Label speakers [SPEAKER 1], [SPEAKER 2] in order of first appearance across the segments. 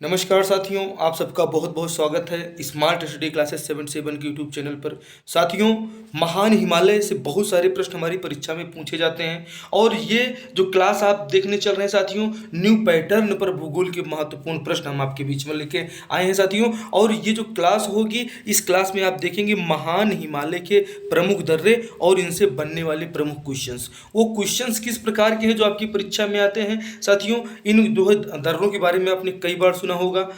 [SPEAKER 1] नमस्कार साथियों, आप सबका बहुत बहुत स्वागत है स्मार्ट स्टडी क्लासेस 77 के यूट्यूब चैनल पर। साथियों, महान हिमालय से बहुत सारे प्रश्न हमारी परीक्षा में पूछे जाते हैं और ये जो क्लास आप देखने चल रहे हैं साथियों, न्यू पैटर्न पर भूगोल के महत्वपूर्ण प्रश्न हम आपके बीच में लेके आए हैं साथियों। और ये जो क्लास होगी, इस क्लास में आप देखेंगे महान हिमालय के प्रमुख दर्रे और इनसे बनने वाले प्रमुख क्वेश्चंस। वो क्वेश्चंस किस प्रकार के हैं जो आपकी परीक्षा में आते हैं साथियों। इन दो दर्रों के बारे में आपने कई बार सुना होगा।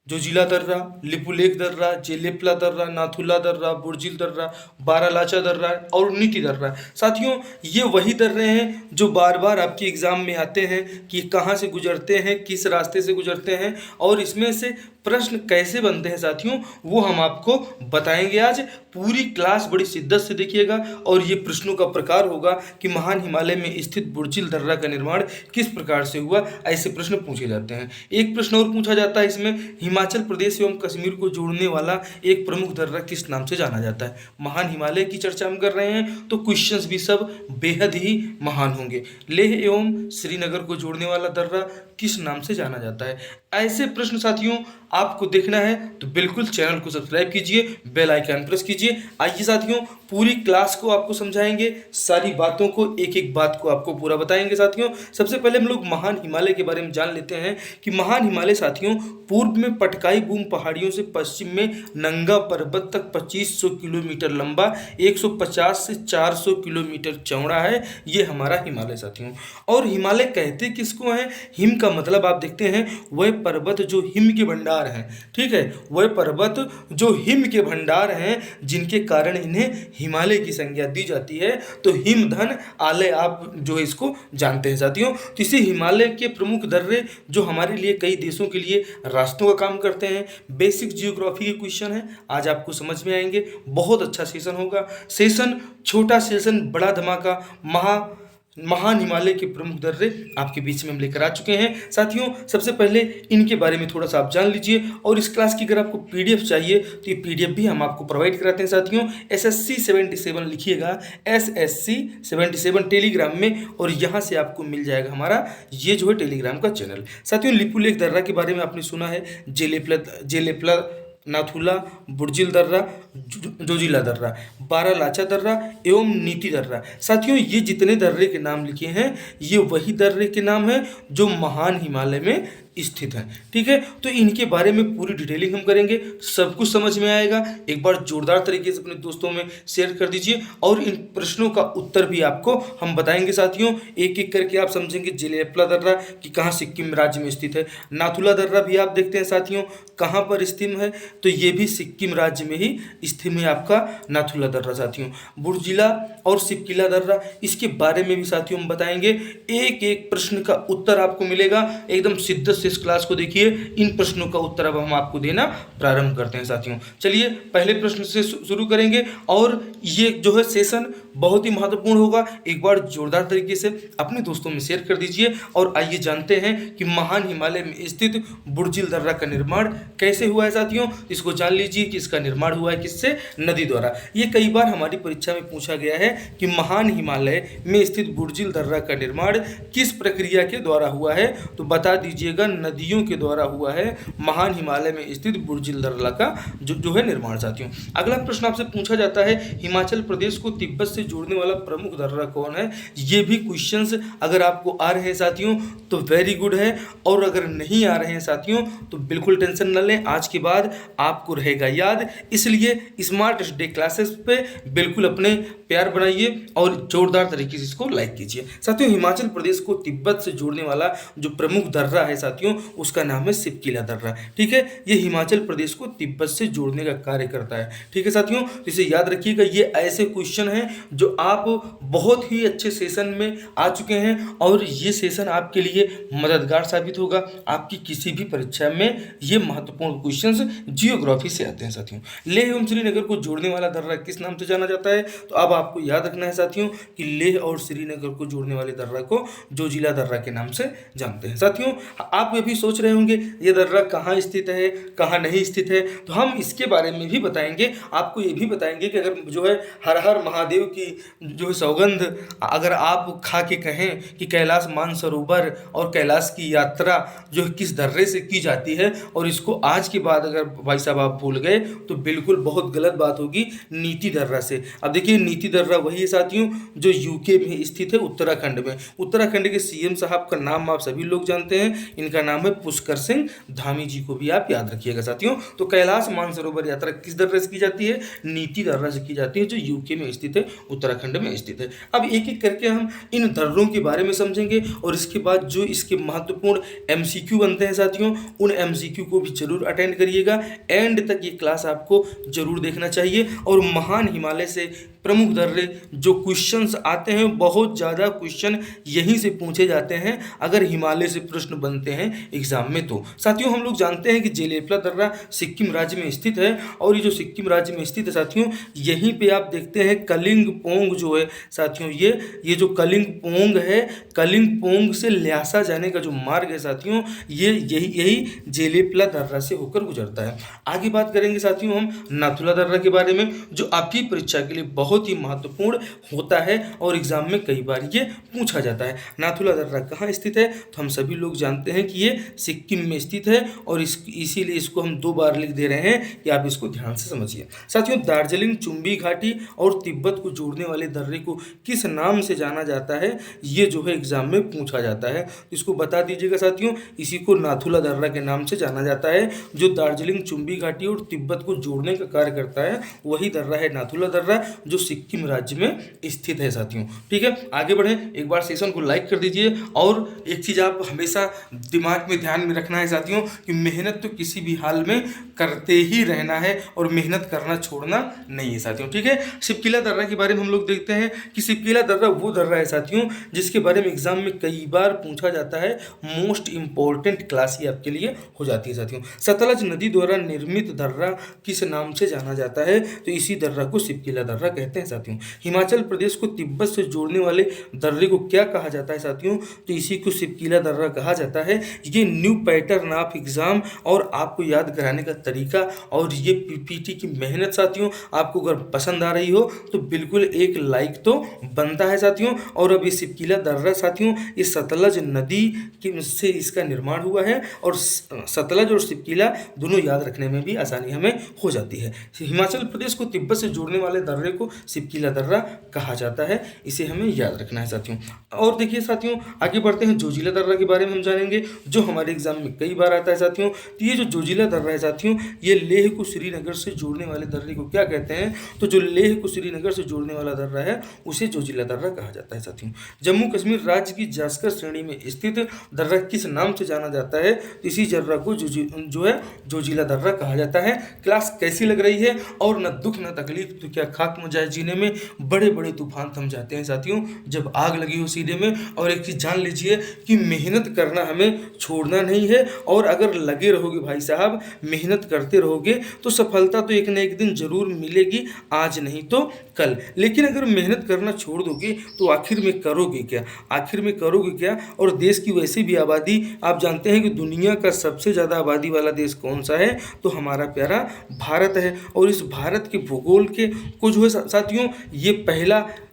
[SPEAKER 1] जोजिला दर्रा, लिपुलेख दर्रा, जेलेपला दर्रा, नाथुला दर्रा, बुर्जिल दर्रा, बारालाचा दर्रा और नीति दर्रा। साथियों, ये वही दर्रे हैं जो बार बार आपके एग्जाम में आते हैं कि कहाँ से गुजरते हैं, किस रास्ते से गुजरते हैं और इसमें से प्रश्न कैसे बनते हैं साथियों, वो हम आपको बताएंगे आज। पूरी क्लास बड़ी शिद्दत से देखिएगा और ये प्रश्नों का प्रकार होगा कि महान हिमालय में स्थित बुर्जिल दर्रा का निर्माण किस प्रकार से हुआ, ऐसे प्रश्न पूछे जाते हैं। एक प्रश्न और पूछा जाता है इसमें, हिमाचल प्रदेश एवं कश्मीर को जोड़ने वाला एक प्रमुख दर्रा किस नाम से जाना जाता है। महान हिमालय की चर्चा हम कर रहे हैं तो क्वेश्चंस भी सब बेहद ही महान होंगे। लेह एवं श्रीनगर को जोड़ने वाला दर्रा किस नाम से जाना जाता है। ऐसे प्रश्न साथियों आपको देखना है तो बिल्कुल चैनल को सब्सक्राइब कीजिए, बेल आइकन प्रेस कीजिए। आइए साथियों, पूरी क्लास को आपको समझाएंगे, सारी बातों को, एक एक बात को आपको पूरा बताएंगे साथियों। सबसे पहले हम लोग महान हिमालय के बारे में जान लेते हैं कि महान हिमालय साथियों पूर्व में पटकाई बूम पहाड़ियों से पश्चिम में नंगा पर्वत तक 2500 किलोमीटर लंबा, 150 से 400 किलोमीटर चौड़ा है। ये हमारा हिमालय साथियों। और हिमालय कहते किसको हैं? हिम का मतलब आप देखते हैं, वह पर्वत जो हिम के भंडार हैं, ठीक है, वह पर्वत जो हिम के भंडार हैं जिनके कारण इन्हें हिमालय की संज्ञा दी जाती है। तो हिमधन आलय आप जो इसको जानते हैं साथियों। तो इसी हिमालय के प्रमुख दर्रे जो हमारे लिए कई देशों के लिए रास्तों का काम करते हैं। बेसिक जियोग्राफी के क्वेश्चन है, आज आपको समझ में आएंगे। बहुत अच्छा सेशन होगा। सेशन छोटा, सेशन बड़ा धमाका। महान हिमालय के प्रमुख दर्रे आपके बीच में हम लेकर आ चुके हैं साथियों। सबसे पहले इनके बारे में थोड़ा सा आप जान लीजिए। और इस क्लास की अगर आपको पीडीएफ चाहिए तो ये पीडीएफ भी हम आपको प्रोवाइड कराते हैं साथियों। SSC 77 लिखिएगा, SSC 77 टेलीग्राम में, और यहाँ से आपको मिल जाएगा हमारा ये जो है टेलीग्राम का चैनल। साथियों, लिपुलेख दर्रा के बारे में आपने सुना है, जेलेपला, नाथुला, बुर्जिल दर्रा, जोजिला दर्रा, बारालाचा दर्रा एवं नीति दर्रा। साथियों, ये जितने दर्रे के नाम लिखे हैं ये वही दर्रे के नाम हैं जो महान हिमालय में स्थित है, ठीक है। तो इनके बारे में पूरी डिटेलिंग हम करेंगे, सब कुछ समझ में आएगा। एक बार जोरदार तरीके से अपने दोस्तों में शेयर कर दीजिए और इन प्रश्नों का उत्तर भी आपको हम बताएंगे साथियों। एक एक करके आप समझेंगे। जेलेपला दर्रा कि कहाँ सिक्किम राज्य में स्थित है। नाथुला दर्रा भी आप देखते हैं साथियों कहाँ पर स्थित है, तो ये भी सिक्किम राज्य में ही स्थित है आपका नाथुला दर्रा साथियों। बुर्जिला और सिपकिला दर्रा, इसके बारे में भी साथियों हम बताएंगे। एक एक प्रश्न का उत्तर आपको मिलेगा एकदम शिद्दत से। इस क्लास को देखिए, इन प्रश्नों का उत्तर अब हम आपको देना प्रारंभ करते हैं साथियों। चलिए पहले प्रश्न से शुरू करेंगे और ये जो है सेशन बहुत ही महत्वपूर्ण होगा। एक बार जोरदार तरीके से अपने दोस्तों में शेयर कर दीजिए और आइए जानते हैं कि महान हिमालय में स्थित बुर्जिल दर्रा का निर्माण कैसे हुआ है साथियों। इसको जान लीजिए कि इसका निर्माण हुआ है किससे? नदी द्वारा। ये कई बार हमारी परीक्षा में पूछा गया है कि महान हिमालय में स्थित बुर्जिल दर्रा का निर्माण किस प्रक्रिया के द्वारा हुआ है, तो बता दीजिएगा नदियों के द्वारा हुआ है महान हिमालय में स्थित बुर्जिल दर्रा का जो है निर्माण साथियों। अगला प्रश्न आपसे पूछा जाता है, हिमाचल प्रदेश को तिब्बत से जोड़ने वाला प्रमुख दर्रा कौन है। ये भी क्वेश्चंस अगर आपको आ रहे हैं साथियों तो वेरी गुड है, और अगर नहीं आ रहे हैं साथियों तो बिल्कुल टेंशन न लें, आज के बाद आपको रहेगा याद। इसलिए स्मार्ट स्टडी क्लासेस पे बिल्कुल अपने प्यार बनाइए और जोरदार तरीके से इसको लाइक कीजिए साथियों। हिमाचल प्रदेश को तिब्बत से जोड़ने वाला जो प्रमुख दर्रा है साथियों, उसका नाम है सिपकिला दर्रा, ठीक है। ये हिमाचल प्रदेश को तिब्बत से जोड़ने का कार्य करता है, ठीक है साथियों। इसे याद रखिएगा। ये ऐसे क्वेश्चन हैं जो आप बहुत ही अच्छे सेशन में आ चुके हैं और ये सेशन आपके लिए मददगार साबित होगा। आपकी किसी भी परीक्षा में ये महत्वपूर्ण क्वेश्चंस जियोग्राफी से आते हैं साथियों। लेह एवं श्रीनगर को जोड़ने वाला दर्रा किस नाम से जाना जाता है, तो अब आपको याद रखना है साथियों कि लेह और श्रीनगर को जोड़ने वाले दर्रा को जोजिला दर्रा के नाम से जानते हैं साथियों। आप ये भी सोच रहे होंगे ये दर्रा कहाँ स्थित है, कहाँ नहीं स्थित है, तो हम इसके बारे में भी बताएंगे। आपको ये भी बताएंगे कि अगर जो है हर हर महादेव की जो है सौगंध अगर आप खा के कहें कि कैलाश मानसरोवर और कैलाश की यात्रा जो है किस दर्रे से की जाती है, और इसको आज के बाद अगर भाई साहब आप भूल गए तो बिल्कुल बहुत गलत बात होगी, नीति दर्रा से। अब देखिए नीति दर्रा वही है साथियों जो यूके में स्थित है, उत्तराखंड में। उत्तराखंड के सीएम साहब का नाम आप सभी लोग जानते हैं, इनका नाम है पुष्कर सिंह धामी जी, को भी आप याद रखिएगा साथियों। तो कैलाश मानसरोवर यात्रा किस दर्रे से की जाती है? नीति दर्रा से की जाती है, जो यूके में स्थित है, उत्तराखंड में स्थित है। अब एक एक करके हम इन दर्रों के बारे में समझेंगे, और इसके बाद जो इसके महत्वपूर्ण एमसीक्यू बनते हैं साथियों, उन एमसीक्यू को भी जरूर अटेंड करिएगा। एंड तक ये क्लास आपको जरूर देखना चाहिए। और महान हिमालय से प्रमुख दर्रे जो क्वेश्चंस आते हैं, बहुत ज़्यादा क्वेश्चन यहीं से पूछे जाते हैं अगर हिमालय से प्रश्न बनते हैं एग्जाम में। तो साथियों हम लोग जानते हैं कि जेलेपला दर्रा सिक्किम राज्य में स्थित है, और ये जो सिक्किम राज्य में स्थित है साथियों, यहीं पे आप देखते हैं कलिंगपोंग जो है साथियों, ये जो कलिंगपोंग है, कलिंगपोंग से ल्हासा जाने का जो मार्ग है साथियों, ये यही जेलेपला दर्रा से होकर गुजरता है। आगे बात करेंगे साथियों हम नाथुला दर्रा के बारे में, जो आपकी परीक्षा के लिए बहुत ही महत्वपूर्ण होता है और एग्जाम में कई बार ये पूछा जाता है। नाथुला दर्रा कहाँ स्थित है? तो हम सभी लोग जानते हैं कि ये सिक्किम में स्थित है, और इसीलिए इसको हम 2 बार लिख दे रहे हैं कि आप इसको ध्यान से समझिए। साथियों दार्जिलिंग चुंबी घाटी और तिब्बत को जोड़ने वाले दर्रे को किस नाम से जाना जाता है? ये जो है एग्जाम में पूछा जाता है, इसको बता दीजिएगा साथियों। इसी को नाथुला दर्रा के नाम से जाना जाता है। जो दार्जिलिंग चुंबी घाटी और तिब्बत को जोड़ने का कार्य करता है, वही दर्रा है नाथुला दर्रा, जो सिक्किम राज्य में स्थित है साथियों। ठीक है, आगे बढ़े। एक बार सेशन को लाइक कर दीजिए, और एक चीज आप हमेशा दिमाग में ध्यान में रखना है साथियों कि मेहनत तो किसी भी हाल में करते ही रहना है, और मेहनत करना छोड़ना नहीं है साथियों। ठीक है, शिपकिला दर्रा के बारे में हम लोग देखते हैं कि शिपकिला दर्रा वो दर्रा है साथियों जिसके बारे में एग्जाम में कई बार पूछा जाता है। मोस्ट इंपॉर्टेंट क्लास ही आपके लिए हो जाती है साथियों। सतलज नदी द्वारा निर्मित दर्रा किस नाम से जाना जाता है? तो इसी दर्रा को शिपकिला दर्रा कहते हैं साथियों। हिमाचल प्रदेश को तिब्बत से जोड़ने वाले दर्रे को क्या कहा जाता है साथियों? तो इसी को शिपकिला दर्रा कहा जाता है। ये न्यू पैटर्न ऑफ एग्जाम और आपको याद कराने का तरीका और ये पीपीटी की मेहनत साथियों, आपको अगर पसंद आ रही हो तो बिल्कुल एक लाइक तो बनता है साथियों। और अब ये शिपकिला दर्रा साथियों, ये सतलज नदी से इसका निर्माण हुआ है, और सतलज और शिपकिला दोनों याद रखने में भी आसानी हमें हो जाती है। हिमाचल प्रदेश को तिब्बत से जोड़ने वाले दर्रे को शिपकिला दर्रा कहा जाता है, इसे हमें याद रखना है साथियों। और देखिए साथियों, आगे बढ़ते हैं। जोजिला दर्रा के बारे में हम जानेंगे, जो हमारे एग्जाम में कई बार आता है साथियों। तो ये जो जोजिला दर्रा है साथियों, ये लेह को श्रीनगर से जोड़ने वाले दर्रे को क्या कहते हैं? तो जो लेह को श्रीनगर से जोड़ने वाला दर्रा है, उसे जोजिला दर्रा कहा जाता है साथियों। जम्मू कश्मीर राज्य की जास्कर श्रेणी में स्थित दर्रा किस नाम से जाना जाता है? तो इसी दर्रा को जो है जोजिला दर्रा कहा जाता है। क्लास कैसी लग रही है? और न दुख न तकलीफ तो क्या खाक मजाए जीने में, बड़े बड़े तूफान थम जाते हैं साथियों जब आग लगी हो सीने में। और एक चीज जान लीजिए कि मेहनत करना हमें छोड़ना नहीं है, और अगर लगे रहोगे भाई साहब, मेहनत करते रहोगे तो सफलता तो एक न एक दिन जरूर मिलेगी, आज नहीं तो कल। लेकिन अगर मेहनत करना छोड़ दोगे तो आखिर में करोगे क्या? आखिर में करोगे क्या? और देश की वैसे भी आबादी, आप जानते हैं कि दुनिया का सबसे ज़्यादा आबादी वाला देश कौन सा है? तो हमारा प्यारा भारत है। और इस भारत के भूगोल के को जो है साथियों, ये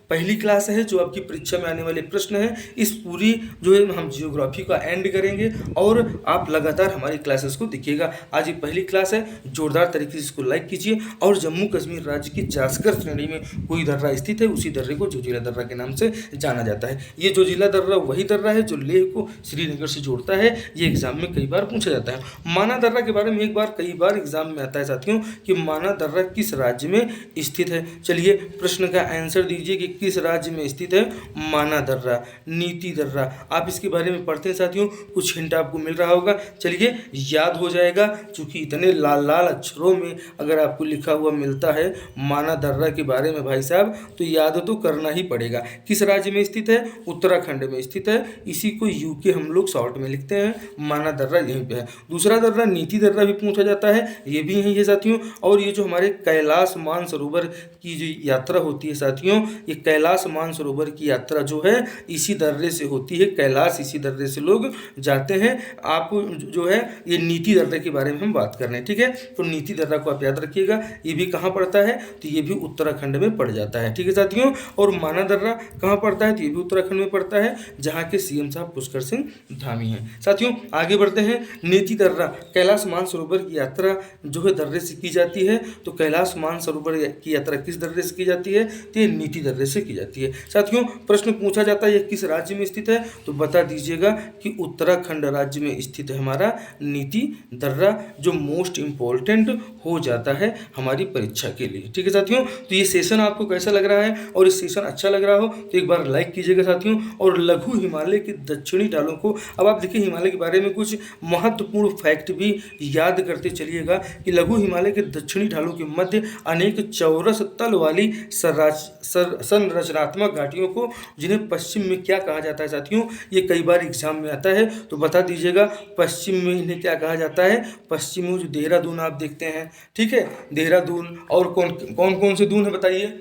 [SPEAKER 1] पहली क्लास है जो आपकी परीक्षा में आने वाले प्रश्न है। इस पूरी जो है हम जियोग्राफी का एंड करेंगे, और आप लगातार हमारी क्लासेस को देखिएगा। आज ये पहली क्लास है, जोरदार तरीके से इसको लाइक कीजिए। और जम्मू कश्मीर राज्य की जास्कर श्रेणी में कोई दर्रा स्थित है, उसी दर्रे को जोजिला दर्रा के नाम से जाना जाता है। ये जोजिला दर्रा वही दर्रा है जो लेह को श्रीनगर से जोड़ता है। ये एग्जाम में कई बार पूछा जाता है। माना दर्रा के बारे में कई बार एग्जाम में आता है साथियों कि माना दर्रा किस राज्य में स्थित है। चलिए प्रश्न का आंसर दीजिए कि किस राज्य में स्थित है माना दर्रा, नीति दर्रा। आप इसके बारे में पढ़ते हैं साथियों, कुछ हिंट आपको मिल रहा होगा। चलिए याद हो जाएगा, क्योंकि इतने लाल लाल अक्षरों में अगर आपको लिखा हुआ मिलता है माना दर्रा के बारे में भाई साहब, तो याद तो करना ही पड़ेगा। किस राज्य में स्थित है? उत्तराखंड में स्थित है। इसी को यूके हम लोग शॉर्ट में लिखते हैं। माना दर्रा यहीं पे है। दूसरा दर्रा नीति दर्रा भी पूछा जाता है, ये भी यहीं है साथियों। और ये जो हमारे कैलाश मानसरोवर की जो यात्रा होती है साथियों, ये कैलाश मानसरोवर की यात्रा जो है इसी दर्रे से होती है, कैलाश इसी दर्रे से लोग जाते हैं। आप जो है ये नीति दर्रे के बारे में हम बात कर रहे हैं, ठीक है। तो नीति दर्रा को आप याद रखिएगा, ये भी कहाँ पड़ता है, तो ये भी उत्तराखंड में पड़ जाता है, ठीक है साथियों। और माना दर्रा कहाँ पड़ता है, तो ये भी उत्तराखंड में पड़ता है, जहाँ के सीएम साहब पुष्कर सिंह धामी हैं। साथियों आगे बढ़ते हैं। नीति दर्रा कैलाश मानसरोवर की यात्रा जो है दर्रे से की जाती है, तो कैलाश मानसरोवर की यात्रा किस दर्रे से की जाती है, तो ये नीति दर्रे से की जाती है। साथियों प्रश्न पूछा जाता है यह किस राज्य में स्थित है, तो बता दीजिएगा कि उत्तराखंड राज्य में स्थित है हमारा नीति दर्रा, जो मोस्ट इम्पोर्टेंट हो जाता है हमारी परीक्षा के लिए, ठीक है साथियों। तो ये सेशन आपको कैसा लग रहा है, और इस सेशन अच्छा लग रहा हो तो एक बार लाइक कीजिएगा साथियों। और लघु हिमालय के दक्षिणी ढालों को, अब आप देखिए हिमालय के बारे में कुछ महत्वपूर्ण फैक्ट भी याद करते चलिएगा कि लघु हिमालय के दक्षिणी ढालों के मध्य अनेक चौरस तल वाली संरचनात्मक घाटियों को, जिन्हें पश्चिम में क्या कहा जाता है साथियों, ये कई बार एग्जाम में आता है, तो बता दीजिएगा पश्चिम में इन्हें क्या कहा जाता है। पश्चिम में जो देहरादून आप देखते हैं, ठीक है, देहरादून, और कौन कौन से दून है बताइए,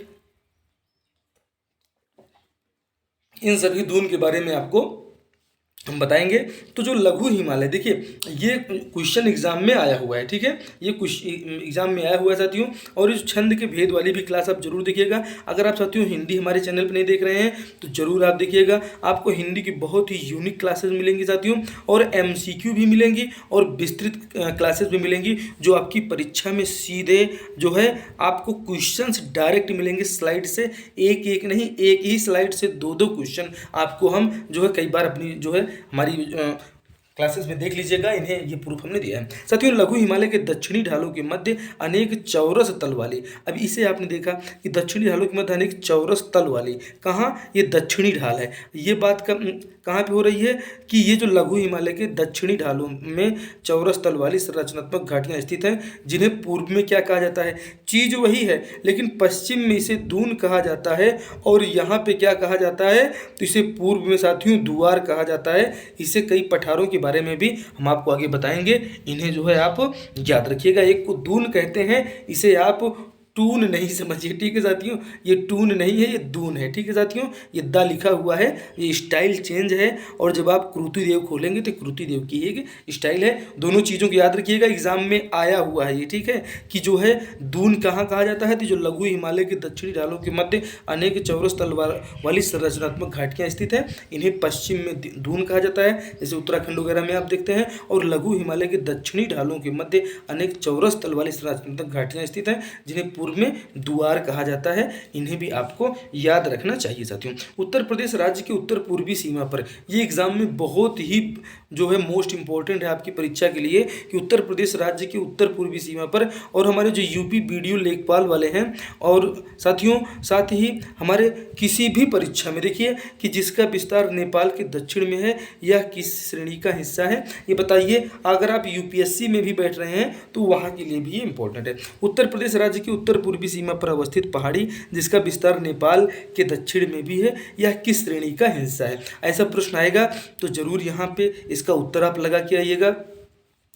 [SPEAKER 1] इन सभी दून के बारे में आपको हम बताएंगे। तो जो लघु हिमालय, देखिए ये क्वेश्चन एग्जाम में आया हुआ है, ठीक है, ये कुछ एग्जाम में आया हुआ है साथियों। और इस छंद के भेद वाली भी क्लास आप जरूर देखिएगा। अगर आप साथियों हिंदी हमारे चैनल पर नहीं देख रहे हैं तो जरूर आप देखिएगा, आपको हिंदी की बहुत ही यूनिक क्लासेस मिलेंगी साथियों, और MCQ भी मिलेंगी और विस्तृत क्लासेस भी मिलेंगी, जो आपकी परीक्षा में सीधे जो है आपको क्वेश्चंस डायरेक्ट मिलेंगे स्लाइड से, एक एक नहीं, एक ही स्लाइड से दो दो क्वेश्चन आपको हम जो है कई बार अपनी जो है हमारी क्लासेस में देख लीजिएगा, इन्हें ये प्रूफ हमने दिया है साथियों। लघु हिमालय के दक्षिणी ढालों के मध्य अनेक चौरस तल वाली, अब इसे आपने देखा कि दक्षिणी ढालों के मध्य अनेक चौरस तल वाली, कहाँ, ये दक्षिणी ढाल है। ये बात कहाँ पे हो रही है कि ये जो लघु हिमालय के दक्षिणी ढालों में चौरस तल वाली संरचनात्मक घाटियाँ स्थित हैं, जिन्हें पूर्व में क्या कहा जाता है, चीज़ वही है लेकिन पश्चिम में इसे दून कहा जाता है, और यहाँ पे क्या कहा जाता है, तो इसे पूर्व में साथियों दुआर कहा जाता है। इसे कई पठारों के बारे में भी हम आपको आगे बताएंगे, इन्हें जो है आप याद रखिएगा। एक को दून कहते हैं, इसे आप टून नहीं समझिए, ठीक है साथियों, ये टून नहीं है, ये दून है, ठीक है साथियों। ये दा लिखा हुआ है, ये स्टाइल चेंज है, और जब आप कृति देव खोलेंगे तो कृति देव की एक स्टाइल है। दोनों चीज़ों को याद रखिएगा, एग्जाम में आया हुआ है ये, ठीक है, कि जो है दून कहाँ कहा जाता है, तो जो लघु हिमालय के दक्षिणी ढालों के मध्य अनेक चौरस तल वाली संरचनात्मक घाटियाँ स्थित है, इन्हें पश्चिम में दून कहा जाता है, जैसे उत्तराखंड वगैरह में आप देखते हैं। और लघु हिमालय के दक्षिणी ढालों के मध्य अनेक चौरस तल वाली संरचनात्मक घाटियाँ स्थित हैं, जिन्हें पूर्व में द्वार कहा जाता है, इन्हें भी आपको याद रखना चाहिए साथियों। उत्तर प्रदेश राज्य की उत्तर पूर्वी सीमा पर, ये एग्जाम में बहुत ही जो है मोस्ट इंपॉर्टेंट है आपकी परीक्षा के लिए, कि उत्तर प्रदेश राज्य की उत्तर पूर्वी सीमा पर, और हमारे जो यूपी बीडीओ लेखपाल वाले हैं, और साथियों साथ ही हमारे किसी भी परीक्षा में देखिए कि जिसका विस्तार नेपाल के दक्षिण में है, यह किस श्रेणी का हिस्सा है, ये बताइए। अगर आप यूपीएससी में भी बैठ रहे हैं तो वहाँ के लिए भी इंपॉर्टेंट है। उत्तर प्रदेश राज्य की उत्तर पूर्वी सीमा पर अवस्थित पहाड़ी जिसका विस्तार नेपाल के दक्षिण में भी है, यह किस श्रेणी का हिस्सा है, ऐसा प्रश्न आएगा तो जरूर यहाँ पे इसका उत्तर आप लगा के आइएगा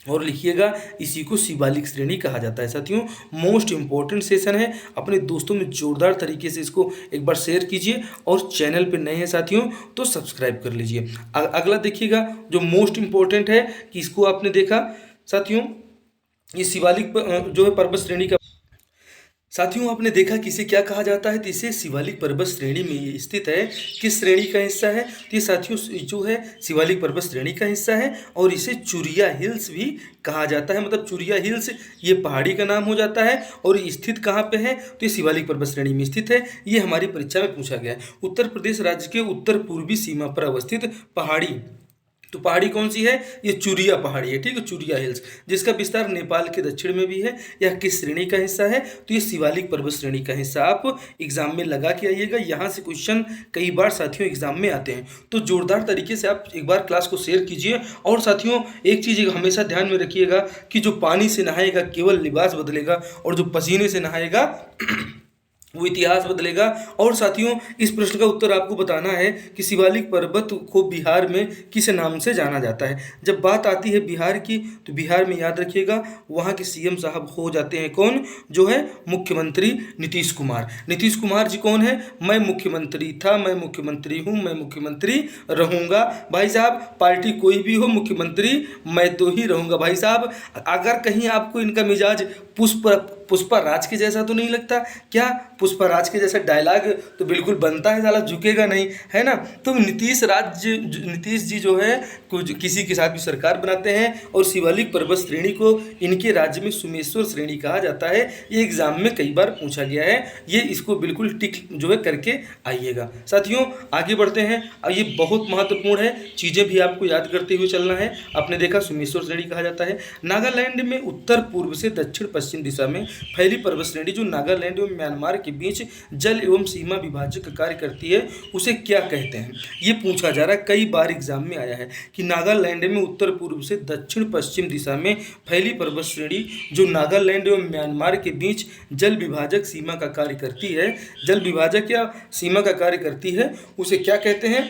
[SPEAKER 1] और लिखिएगा, इसी को शिवालिक श्रेणी कहा जाता है साथियों। मोस्ट इंपॉर्टेंट सेशन है, अपने दोस्तों में जोरदार तरीके से इसको एक बार शेयर कीजिए, और चैनल पे नए हैं साथियों तो सब्सक्राइब कर लीजिए। अगला देखिएगा जो मोस्ट इंपॉर्टेंट है, कि इसको आपने देखा साथियों, ये शिवालिक जो है पर्वत श्रेणी का, साथियों आपने देखा कि इसे क्या कहा जाता है, तो इसे शिवालिक पर्वत श्रेणी में ये स्थित है। किस श्रेणी का हिस्सा है, तो ये साथियों जो है शिवालिक पर्वत श्रेणी का हिस्सा है, और इसे चुरिया हिल्स भी कहा जाता है। मतलब चुरिया हिल्स ये पहाड़ी का नाम हो जाता है, और स्थित कहाँ पे है, तो ये शिवालिक पर्वत श्रेणी में स्थित है। ये हमारी परीक्षा में पूछा गया है। उत्तर प्रदेश राज्य के उत्तर पूर्वी सीमा पर अवस्थित पहाड़ी, तो पहाड़ी कौन सी है, ये चुरिया पहाड़ी है, ठीक है, चुरिया हिल्स, जिसका विस्तार नेपाल के दक्षिण में भी है। यह किस श्रेणी का हिस्सा है, तो ये शिवालिक पर्वत श्रेणी का हिस्सा। आप एग्जाम में लगा के आइएगा, यहाँ से क्वेश्चन कई बार साथियों एग्जाम में आते हैं, तो जोरदार तरीके से आप एक बार क्लास को शेयर कीजिए। और साथियों एक चीज़ हमेशा ध्यान में रखिएगा कि जो पानी से नहाएगा केवल लिबास बदलेगा, और जो पसीने से नहाएगा वो इतिहास बदलेगा। और साथियों, इस प्रश्न का उत्तर आपको बताना है कि शिवालिक पर्वत को बिहार में किस नाम से जाना जाता है। जब बात आती है बिहार की, तो बिहार में याद रखिएगा वहाँ के सीएम साहब हो जाते हैं कौन, जो है मुख्यमंत्री नीतीश कुमार। नीतीश कुमार जी कौन है, मैं मुख्यमंत्री था, मैं मुख्यमंत्री हूँ, मैं मुख्यमंत्री रहूँगा। भाई साहब, पार्टी कोई भी हो, मुख्यमंत्री मैं तो ही रहूँगा। भाई साहब, अगर कहीं आपको इनका मिजाज पुष्पा राज के जैसा तो नहीं लगता क्या? पुष्पा राज के जैसा डायलॉग तो बिल्कुल बनता है, साला झुकेगा नहीं, है ना? तो नीतीश जी जो है कुछ किसी के साथ भी सरकार बनाते हैं, और शिवालिक पर्वत श्रेणी को इनके राज्य में सुमेश्वर श्रेणी कहा जाता है। ये एग्जाम में कई बार पूछा गया है, ये इसको बिल्कुल टिक जो है करके आइएगा। साथियों, आगे बढ़ते हैं। अब ये बहुत महत्वपूर्ण है, चीज़ें भी आपको याद करते हुए चलना है। आपने देखा सुमेश्वर श्रेणी कहा जाता है। नागालैंड में उत्तर पूर्व से दक्षिण पश्चिम दिशा में फैली पर्वत श्रेणी जो नागालैंड एवं म्यांमार के बीच जल एवं सीमा विभाजक का कार्य करती है, उसे क्या कहते हैं? ये पूछा जा रहा है, कई बार एग्जाम में आया है कि नागालैंड में उत्तर पूर्व से दक्षिण पश्चिम दिशा में फैली पर्वत श्रेणी जो नागालैंड एवं म्यांमार के बीच जल विभाजक सीमा का कार्य करती है, जल विभाजक या सीमा का कार्य करती है, उसे क्या कहते हैं?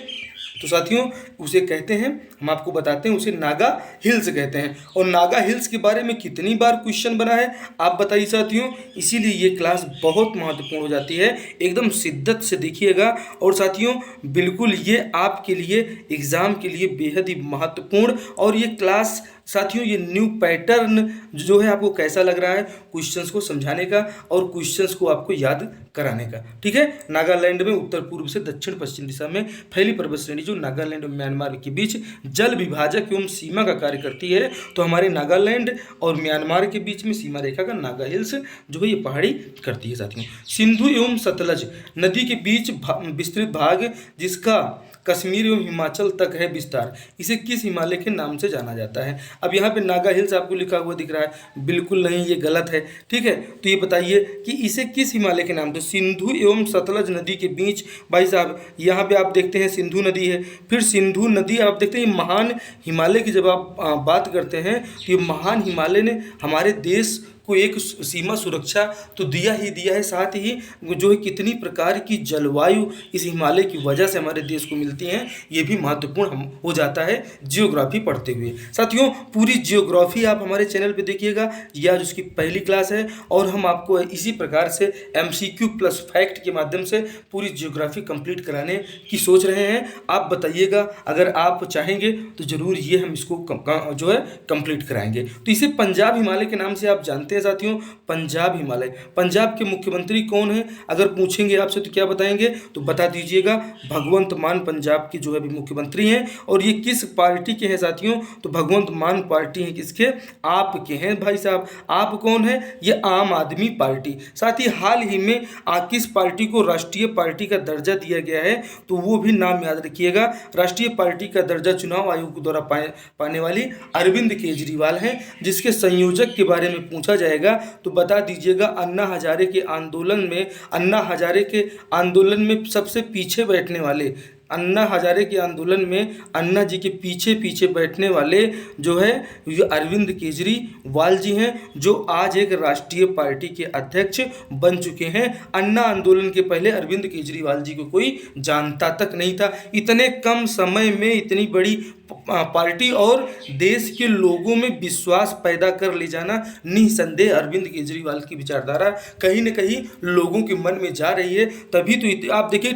[SPEAKER 1] तो साथियों, उसे कहते हैं, हम आपको बताते हैं, उसे नागा हिल्स कहते हैं। और नागा हिल्स के बारे में कितनी बार क्वेश्चन बना है आप बताइए साथियों। इसीलिए ये क्लास बहुत महत्वपूर्ण हो जाती है, एकदम शिद्दत से देखिएगा। और साथियों, बिल्कुल ये आपके लिए एग्ज़ाम के लिए बेहद ही महत्वपूर्ण, और ये क्लास साथियों, ये न्यू पैटर्न जो है आपको कैसा लग रहा है क्वेश्चंस को समझाने का और क्वेश्चंस को आपको याद कराने का, ठीक है? नागालैंड में उत्तर पूर्व से दक्षिण पश्चिम दिशा में फैली पर्वत श्रेणी जो नागालैंड और म्यांमार के बीच जल विभाजक एवं सीमा का कार्य करती है। तो हमारे नागालैंड और म्यांमार के बीच में सीमा रेखा का नागा हिल्स जो है ये पहाड़ी करती है। साथियों, सिंधु एवं सतलज नदी के बीच विस्तृत भाग जिसका कश्मीर एवं हिमाचल तक है विस्तार, इसे किस हिमालय के नाम से जाना जाता है? अब यहाँ पे नागा हिल्स आपको लिखा हुआ दिख रहा है, बिल्कुल नहीं, ये गलत है, ठीक है? तो ये बताइए कि इसे किस हिमालय के नाम से? सिंधु एवं सतलज नदी के बीच, भाई साहब यहाँ पे आप देखते हैं सिंधु नदी है, फिर सिंधु नदी आप देखते हैं महान हिमालय की जब आप बात करते हैं तो ये महान हिमालय ने हमारे देश को एक सीमा सुरक्षा तो दिया ही दिया है, साथ ही जो है कितनी प्रकार की जलवायु इस हिमालय की वजह से हमारे देश को मिलती हैं, ये भी महत्वपूर्ण हो जाता है जियोग्राफी पढ़ते हुए। साथियों, पूरी जियोग्राफी आप हमारे चैनल पे देखिएगा, यह आज उसकी पहली क्लास है, और हम आपको इसी प्रकार से MCQ प्लस फैक्ट के माध्यम से पूरी जियोग्राफी कंप्लीट कराने की सोच रहे हैं। आप बताइएगा, अगर आप चाहेंगे तो ज़रूर ये हम इसको जो है कंप्लीट कराएंगे। तो इसे पंजाब हिमालय के नाम से आप जानते हैं साथियों, पंजाब हिमालय। पंजाब के मुख्यमंत्री कौन है अगर पूछेंगे आपसे तो क्या बताएंगे? तो बता दीजिएगा, भगवंत मान पंजाब की जो है अभी मुख्यमंत्री हैं। और ये किस पार्टी के हैं साथियों? तो भगवंत मान पार्टी है किसके? आपके हैं भाई साहब। आप कौन है? ये आम आदमी पार्टी। साथ ही हाल ही में किस पार्टी को राष्ट्रीय पार्टी का दर्जा दिया गया है? तो वो भी नाम याद रखिएगा। राष्ट्रीय पार्टी का दर्जा चुनाव आयोग द्वारा पाने वाली अरविंद केजरीवाल हैं। जिसके संयोजक के बारे में पूछा जाएगा तो बता दीजिएगा, अन्ना हजारे के आंदोलन में सबसे पीछे बैठने वाले, अन्ना हजारे के आंदोलन में अन्ना जी के पीछे पीछे बैठने वाले जो है ये अरविंद केजरीवाल जी हैं, जो आज एक राष्ट्रीय पार्टी के अध्यक्ष बन चुके हैं। अन्ना आंदोलन के पहले अरविंद केजरीवाल जी को कोई जानता तक नहीं था। इतने कम समय में इतनी बड़ी पार्टी और देश के लोगों में विश्वास पैदा कर ले जाना, निसंदेह अरविंद केजरीवाल की विचारधारा कहीं न कहीं लोगों के मन में जा रही है। तभी तो आप देखिए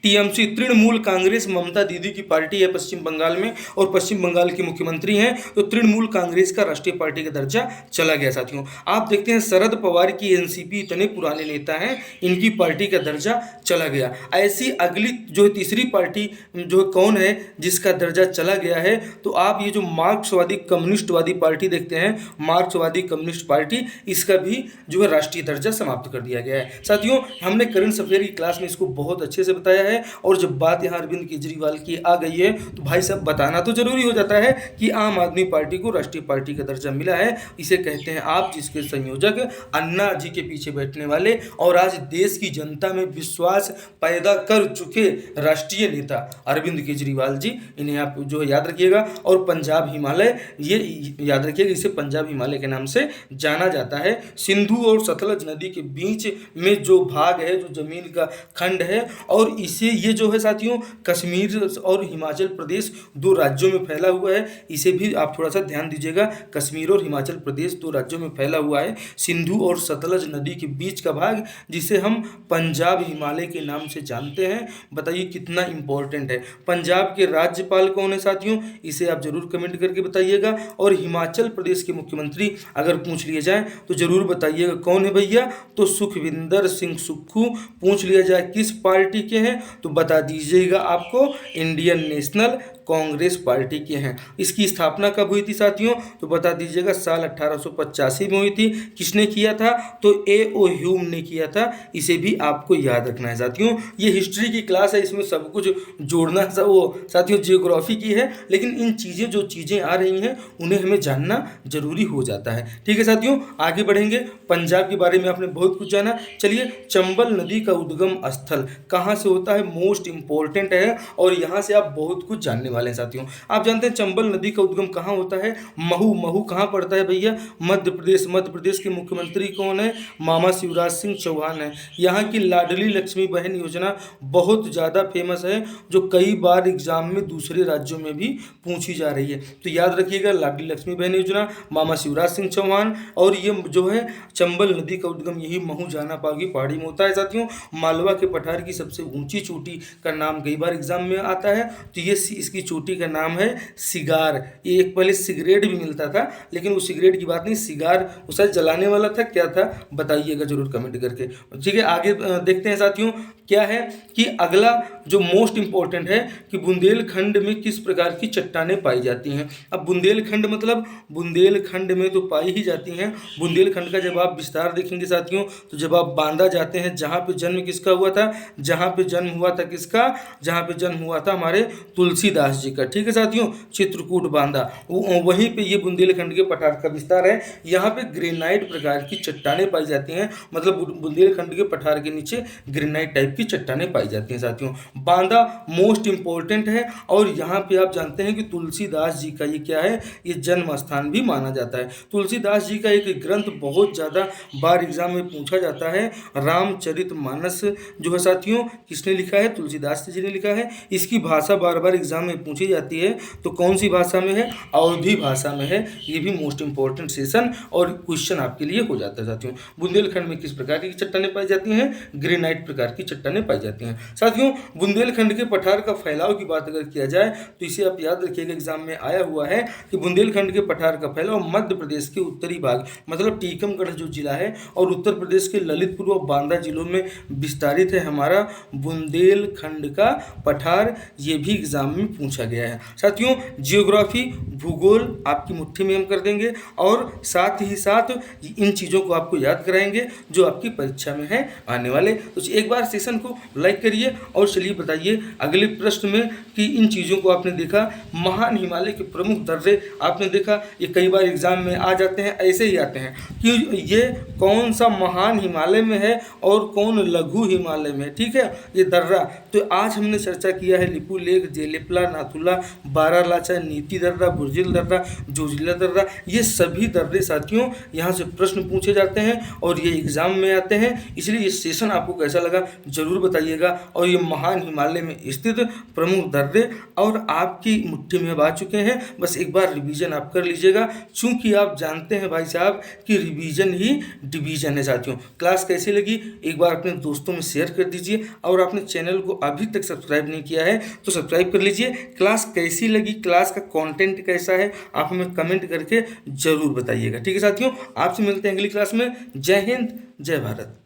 [SPEAKER 1] टीएमसी तृणमूल कांग्रेस ममता दीदी की पार्टी है पश्चिम बंगाल में, और पश्चिम बंगाल के मुख्यमंत्री हैं, तो तृणमूल कांग्रेस का राष्ट्रीय पार्टी का दर्जा चला गया। साथियों, आप देखते हैं शरद पवार की एनसीपी इतने पुराने नेता हैं, इनकी पार्टी का दर्जा चला गया। ऐसी अगली जो तीसरी पार्टी जो कौन है जिसका दर्जा चला गया है? तो आप ये जो मार्क्सवादी कम्युनिस्टवादी पार्टी देखते हैं, मार्क्सवादी कम्युनिस्ट पार्टी, इसका भी जो है राष्ट्रीय दर्जा समाप्त कर दिया गया है। साथियों, हमने करंट अफेयर की क्लास में इसको बहुत अच्छे से बताया है, और जब बात यहाँ अरविंद केजरीवाल की आ गई है तो भाई साहब बताना तो जरूरी हो जाता है कि आम आदमी पार्टी को राष्ट्रीय पार्टी का दर्जा मिला है। इसे कहते हैं आप, जिसके संयोजक अन्ना जी के पीछे बैठने वाले और आज देश की जनता में विश्वास पैदा कर चुके राष्ट्रीय नेता अरविंद केजरीवाल जी, इन्हें आप जो है याद रखिएगा। और पंजाब हिमालय, ये याद रखिएगा, इसे पंजाब हिमालय के नाम से जाना जाता है। सिंधु और सतलज नदी के बीच में जो भाग है, जो जमीन का खंड है, और इसे ये जो है साथियों कश्मीर और हिमाचल प्रदेश दो राज्यों में फैला हुआ है। इसे भी आप थोड़ा सा ध्यान दीजिएगा, कश्मीर और हिमाचल प्रदेश दो राज्यों में फैला हुआ है। सिंधु और सतलज नदी के बीच का भाग जिसे हम पंजाब हिमालय के नाम से जानते हैं। बताइए कितना इंपॉर्टेंट है। पंजाब के राज्यपाल कौन है साथियों, इसे आप जरूर कमेंट करके बताइएगा। और हिमाचल प्रदेश के मुख्यमंत्री अगर पूछ लिए जाए तो जरूर बताइएगा कौन है भैया, तो सुखविंदर सिंह सुक्खू। पूछ लिया जाए किस पार्टी के हैं तो बता दीजिएगा आपको इंडियन नेशनल कांग्रेस पार्टी के हैं। इसकी स्थापना कब हुई थी साथियों, तो बता दीजिएगा साल 1885 में हुई थी। किसने किया था, तो A.O. ह्यूम ने किया था। इसे भी आपको याद रखना है साथियों। ये हिस्ट्री की क्लास है, इसमें सब कुछ जोड़ना वो साथियों जियोग्राफी की है, लेकिन इन चीज़ें जो चीज़ें आ रही हैं उन्हें हमें जानना जरूरी हो जाता है। ठीक है साथियों, आगे बढ़ेंगे। पंजाब के बारे में आपने बहुत कुछ जाना। चलिए, चंबल नदी का उद्गम स्थल कहाँ से होता है, मोस्ट इंपॉर्टेंट है और यहाँ से आप बहुत कुछ जानने वाले हैं साथियों। आप जानते हैं चंबल नदी का उद्गम कहाँ होता है, महू। महू कहाँ पड़ता है भैया, मध्य प्रदेश। मध्य प्रदेश के मुख्यमंत्री कौन है, मामा शिवराज सिंह चौहान है। यहाँ की लाडली लक्ष्मी बहन योजना बहुत ज़्यादा फेमस है, जो कई बार एग्जाम में दूसरे राज्यों में भी पूछी जा रही है। तो याद रखिएगा, लाडली लक्ष्मी बहन योजना, मामा शिवराज सिंह चौहान। और ये जो है चंबल नदी का उद्गम यही महू जाना पागी पहाड़ी में होता है साथियों। मालवा के पठार की सबसे ऊंची चोटी का नाम कई बार एग्जाम में आता है, तो ये इसकी चोटी का नाम है सिगार। ये एक पहले सिगरेट भी मिलता था, लेकिन वो सिगरेट की बात नहीं, सिगार उसे जलाने वाला था, क्या था बताइएगा जरूर कमेंट करके। ठीक है, आगे देखते हैं साथियों। क्या है कि अगला जो मोस्ट इंपॉर्टेंट है कि बुंदेलखंड में किस प्रकार की चट्टानें पाई जाती हैं। अब बुंदेलखंड मतलब बुंदेलखंड में तो पाई ही जाती हैं। बुंदेलखंड का जब आप विस्तार देखेंगे साथियों, तो जब आप बांदा जाते हैं, जहाँ पे जन्म किसका हुआ था, जहाँ पे जन्म हुआ था किसका, जहाँ पे जन्म हुआ था हमारे तुलसीदास जी का। ठीक है साथियों, चित्रकूट बांदा, वहीं पे ये बुंदेलखंड के पठार का विस्तार है। यहाँ पे ग्रेनाइट प्रकार की चट्टानें पाई जाती हैं, मतलब बुंदेलखंड के पठार के नीचे ग्रेनाइट टाइप की चट्टानें पाई जाती हैं साथियों। बांदा मोस्ट इंपॉर्टेंट है, और यहाँ पे आप जानते हैं कि तुलसीदास जी का ये क्या है, ये जन्म स्थान भी माना जाता है। तुलसीदास जी का एक ग्रंथ बहुत ज़्यादा बार एग्जाम में पूछा जाता है, रामचरितमानस जो है साथियों, किसने लिखा है, तुलसीदास जी ने लिखा है। इसकी भाषा बार बार एग्जाम में पूछी जाती है, तो कौन सी भाषा में है, अवधी भाषा में है। ये भी मोस्ट इंपॉर्टेंट सेशन और क्वेश्चन आपके लिए हो जाता है साथियों। बुंदेलखंड में किस प्रकार की चट्टानें पाई जाती हैं, ग्रेनाइट प्रकार की चट्टानें पाई जाती हैं साथियों। बुंदेलखंड के पठार का फैलाव की बात अगर किया जाए तो इसे आप याद रखिएगा, एग्जाम में आया हुआ है कि बुंदेलखंड के पठार का फैलाव मध्य प्रदेश के उत्तरी भाग मतलब टीकमगढ़ जो जिला है और उत्तर प्रदेश के ललितपुर और बांदा जिलों में विस्तारित है हमारा बुंदेलखंड का पठार। ये भी एग्जाम में पूछा गया है साथियों। जियोग्राफी भूगोल आपकी मुट्ठी में हम कर देंगे, और साथ ही साथ इन चीज़ों को आपको याद कराएंगे जो आपकी परीक्षा में है आने वाले। तो एक बार सेशन को लाइक करिए और चलिए बताइए अगले प्रश्न में कि इन चीज़ों को आपने देखा। महान हिमालय के प्रमुख दर्रे आपने देखा, ये कई बार एग्जाम में आ जाते हैं, ऐसे ही आते हैं कि ये कौन सा महान हिमालय में है और कौन लघु हिमालय में। ठीक है, ये दर्रा। तो आज हमने चर्चा किया है लिपू लेक, जेलेपला, नाथुला, बारालाचा, नीति दर्रा, बुर्जिल दर्रा, जोजिला दर्रा। ये सभी दर्रे साथियों यहाँ से प्रश्न पूछे जाते हैं और ये एग्जाम में आते हैं। इसलिए ये सेशन आपको कैसा लगा जरूर बताइएगा। और ये महान हिमालय में स्थित प्रमुख दर्रे और आपकी मुट्ठी में अब आ चुके हैं, बस एक बार रिवीजन आप कर लीजिएगा, चूंकि आप जानते हैं भाई साहब कि रिवीजन ही डिवीजन है साथियों। क्लास कैसी लगी एक बार अपने दोस्तों में शेयर कर दीजिए, और आपने चैनल को अभी तक सब्सक्राइब नहीं किया है तो सब्सक्राइब कर लीजिए। क्लास कैसी लगी, क्लास का कंटेंट कैसा है, आप हमें कमेंट करके जरूर बताइएगा। ठीक है साथियों, आपसे मिलते हैं अगली क्लास में। जय हिंद, जय भारत।